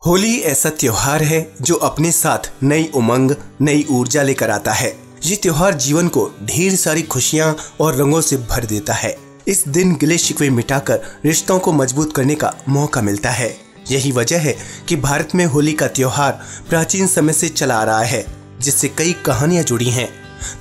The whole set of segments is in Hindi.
होली ऐसा त्योहार है जो अपने साथ नई उमंग, नई ऊर्जा लेकर आता है। ये त्योहार जीवन को ढेर सारी खुशियां और रंगों से भर देता है। इस दिन गिले शिकवे मिटाकर रिश्तों को मजबूत करने का मौका मिलता है। यही वजह है कि भारत में होली का त्योहार प्राचीन समय से चला आ रहा है, जिससे कई कहानियां जुड़ी हैं।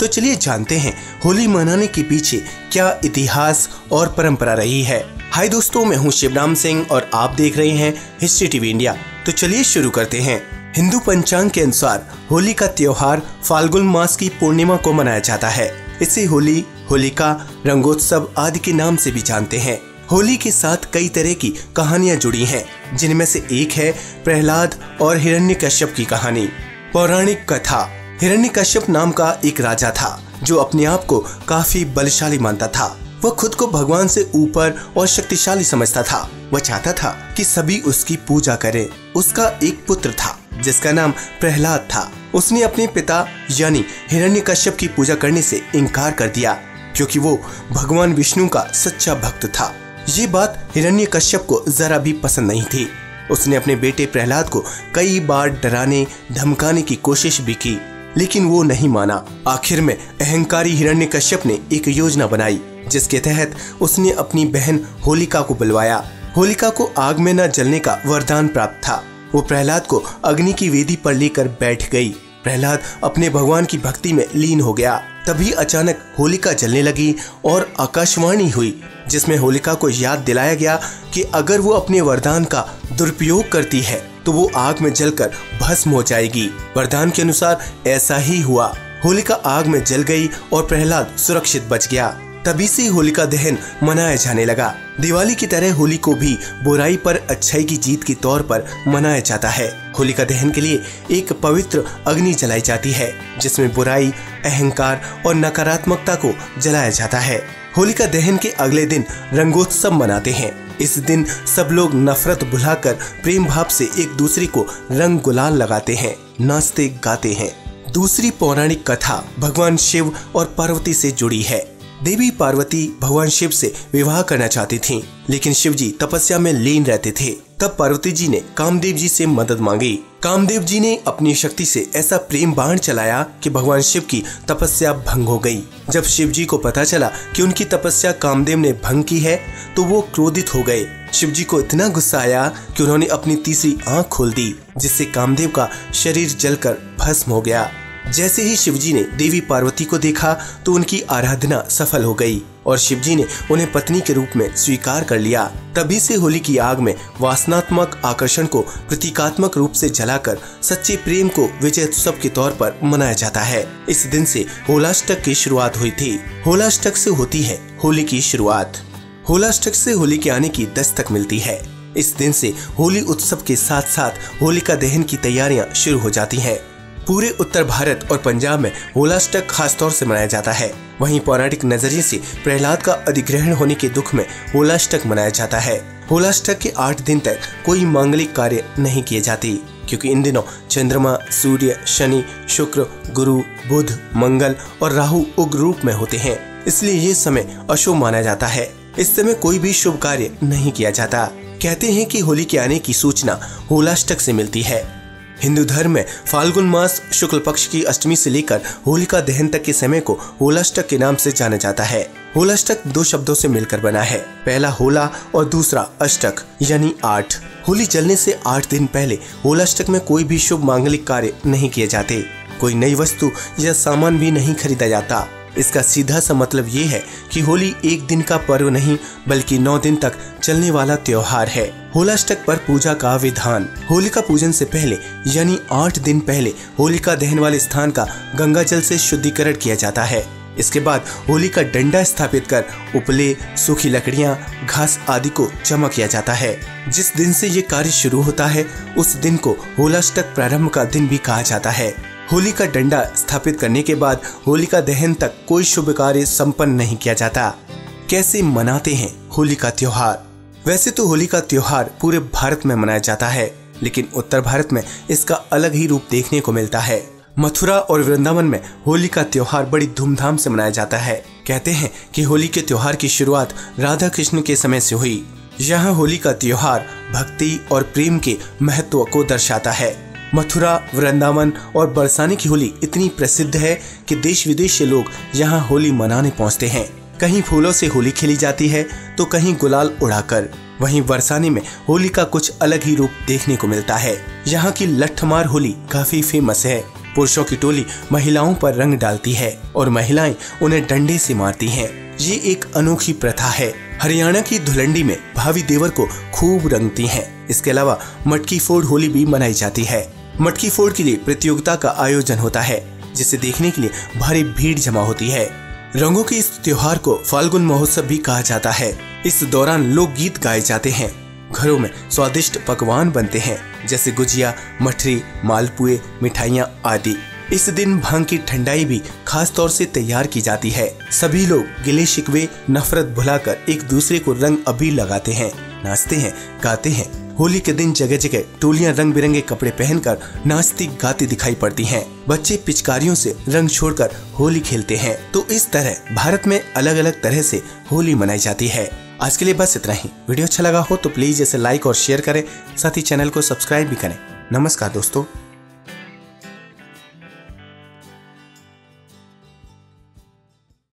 तो चलिए जानते हैं होली मनाने के पीछे क्या इतिहास और परंपरा रही है। हाय दोस्तों, मैं हूं शिवराम सिंह और आप देख रहे हैं हिस्ट्री टीवी इंडिया। तो चलिए शुरू करते हैं। हिंदू पंचांग के अनुसार होली का त्योहार फाल्गुन मास की पूर्णिमा को मनाया जाता है। इसे होली, होलिका, रंगोत्सव आदि के नाम से भी जानते हैं। होली के साथ कई तरह की कहानियां जुड़ी हैं, जिनमें से एक है प्रहलाद और हिरण्यकश्यप की कहानी। पौराणिक कथा। हिरण्यकश्यप नाम का एक राजा था जो अपने आप को काफी बलशाली मानता था। वह खुद को भगवान से ऊपर और शक्तिशाली समझता था। वह चाहता था कि सभी उसकी पूजा करें। उसका एक पुत्र था जिसका नाम प्रहलाद था। उसने अपने पिता यानी हिरण्यकश्यप की पूजा करने से इनकार कर दिया क्योंकि वो भगवान विष्णु का सच्चा भक्त था। ये बात हिरण्यकश्यप को जरा भी पसंद नहीं थी। उसने अपने बेटे प्रहलाद को कई बार डराने धमकाने की कोशिश भी की, लेकिन वो नहीं माना। आखिर में अहंकारी हिरण्यकश्यप ने एक योजना बनाई, जिसके तहत उसने अपनी बहन होलिका को बुलवाया। होलिका को आग में न जलने का वरदान प्राप्त था। वो प्रहलाद को अग्नि की वेदी पर लेकर बैठ गई। प्रहलाद अपने भगवान की भक्ति में लीन हो गया। तभी अचानक होलिका जलने लगी और आकाशवाणी हुई, जिसमें होलिका को याद दिलाया गया कि अगर वो अपने वरदान का दुरुपयोग करती है तो वो आग में जलकर भस्म हो जाएगी। वरदान के अनुसार ऐसा ही हुआ। होलिका आग में जल गई और प्रहलाद सुरक्षित बच गया। तभी से होलिका दहन मनाया जाने लगा। दिवाली की तरह होली को भी बुराई पर अच्छाई की जीत के तौर पर मनाया जाता है। होलिका दहन के लिए एक पवित्र अग्नि जलाई जाती है, जिसमें बुराई, अहंकार और नकारात्मकता को जलाया जाता है। होलिका दहन के अगले दिन रंगोत्सव मनाते हैं। इस दिन सब लोग नफरत भुलाकर प्रेम भाव से एक दूसरे को रंग गुलाल लगाते हैं, नाचते गाते हैं। दूसरी पौराणिक कथा भगवान शिव और पार्वती से जुड़ी है। देवी पार्वती भगवान शिव से विवाह करना चाहती थीं, लेकिन शिव जी तपस्या में लीन रहते थे। तब पार्वती जी ने कामदेव जी से मदद मांगी। कामदेव जी ने अपनी शक्ति से ऐसा प्रेम बाण चलाया कि भगवान शिव की तपस्या भंग हो गई। जब शिव जी को पता चला कि उनकी तपस्या कामदेव ने भंग की है तो वो क्रोधित हो गए। शिव जी को इतना गुस्सा आया कि उन्होंने अपनी तीसरी आंख खोल दी, जिससे कामदेव का शरीर जलकर भस्म हो गया। जैसे ही शिवजी ने देवी पार्वती को देखा तो उनकी आराधना सफल हो गई और शिवजी ने उन्हें पत्नी के रूप में स्वीकार कर लिया। तभी से होली की आग में वासनात्मक आकर्षण को प्रतीकात्मक रूप से जलाकर सच्चे प्रेम को विजय उत्सव के तौर पर मनाया जाता है। इस दिन से होलाष्टक की शुरुआत हुई थी। होलाष्टक से होती है होली की शुरुआत। होलाष्टक से होली के आने की दस्तक मिलती है। इस दिन से होली उत्सव के साथ साथ होलिका दहन की तैयारियां शुरू हो जाती हैं। पूरे उत्तर भारत और पंजाब में होलाष्टक खास तौर से मनाया जाता है। वहीं पौराणिक नजरिए से प्रहलाद का अधिग्रहण होने के दुख में होलाष्टक मनाया जाता है। होलाष्टक के 8 दिन तक कोई मांगलिक कार्य नहीं किए जाते, क्योंकि इन दिनों चंद्रमा, सूर्य, शनि, शुक्र, गुरु, बुध, मंगल और राहु उग्र रूप में होते हैं। इसलिए ये समय अशुभ माना जाता है। इस समय कोई भी शुभ कार्य नहीं किया जाता। कहते हैं कि होली के आने की सूचना होलाष्टक से मिलती है। हिंदू धर्म में फाल्गुन मास शुक्ल पक्ष की अष्टमी से लेकर होलिका दहन तक के समय को होलाष्टक के नाम से जाना जाता है। होलाष्टक 2 शब्दों से मिलकर बना है। पहला होला और दूसरा अष्टक यानी 8। होली जलने से 8 दिन पहले होलाष्टक में कोई भी शुभ मांगलिक कार्य नहीं किए जाते। कोई नई वस्तु या सामान भी नहीं खरीदा जाता। इसका सीधा सा मतलब ये है कि होली एक दिन का पर्व नहीं बल्कि 9 दिन तक चलने वाला त्योहार है। होलाष्टक पर पूजा का विधान। होलिका पूजन से पहले यानी 8 दिन पहले होलिका दहन वाले स्थान का गंगा जल से शुद्धिकरण किया जाता है। इसके बाद होली का डंडा स्थापित कर उपले, सूखी लकड़ियां, घास आदि को जमा किया जाता है। जिस दिन से ये कार्य शुरू होता है उस दिन को होलाष्टक प्रारंभ का दिन भी कहा जाता है। होली का डंडा स्थापित करने के बाद होलिका दहन तक कोई शुभ कार्य संपन्न नहीं किया जाता। कैसे मनाते हैं होली का त्योहार? वैसे तो होली का त्योहार पूरे भारत में मनाया जाता है, लेकिन उत्तर भारत में इसका अलग ही रूप देखने को मिलता है। मथुरा और वृंदावन में होली का त्योहार बड़ी धूमधाम से मनाया जाता है। कहते हैं कि होली के त्योहार की शुरुआत राधा कृष्ण के समय से हुई। यहाँ होली का त्योहार भक्ति और प्रेम के महत्व को दर्शाता है। मथुरा, वृंदावन और बरसाने की होली इतनी प्रसिद्ध है कि देश विदेश से लोग यहाँ होली मनाने पहुँचते हैं। कहीं फूलों से होली खेली जाती है तो कहीं गुलाल उड़ाकर। वहीं बरसाने में होली का कुछ अलग ही रूप देखने को मिलता है। यहाँ की लठमार होली काफी फेमस है। पुरुषों की टोली महिलाओं पर रंग डालती है और महिलाएं उन्हें डंडे से मारती हैं। ये एक अनोखी प्रथा है। हरियाणा की धुलंडी में भाभी देवर को खूब रंगती हैं। इसके अलावा मटकी फोड़ होली भी मनाई जाती है। मटकी फोड़ के लिए प्रतियोगिता का आयोजन होता है, जिसे देखने के लिए भारी भीड़ जमा होती है। रंगों के इस त्योहार को फाल्गुन महोत्सव भी कहा जाता है। इस दौरान लोकगीत गाए जाते हैं। घरों में स्वादिष्ट पकवान बनते हैं, जैसे गुजिया, मठरी, मालपुए, मिठाइयाँ आदि। इस दिन भांग की ठंडाई भी खास तौर से तैयार की जाती है। सभी लोग गिले शिकवे नफरत भुलाकर एक दूसरे को रंग अबीर लगाते हैं, नाचते हैं, गाते हैं। होली के दिन जगह जगह टोलियां रंग बिरंगे कपड़े पहनकर नाचती गाती दिखाई पड़ती हैं। बच्चे पिचकारियों से रंग छोड़कर होली खेलते हैं। तो इस तरह भारत में अलग अलग तरह से होली मनाई जाती है। आज के लिए बस इतना ही। वीडियो अच्छा लगा हो तो प्लीज इसे लाइक और शेयर करें, साथ ही चैनल को सब्सक्राइब भी करें। नमस्कार दोस्तों।